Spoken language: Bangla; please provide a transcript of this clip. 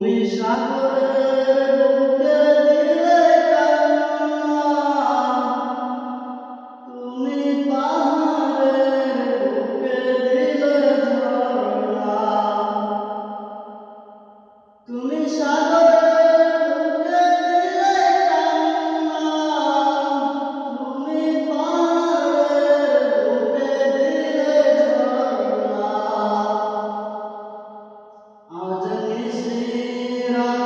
তুমি সাগরের বুকে দিলে কান্না, তুমি পাহাড়ের বুকে দিলে ঝরনা। তুমি সাগরের বুকে দিলে কান্না, তুমি পাহাড়ের বুকে দিলে ঝরনা। আজ নিশিরা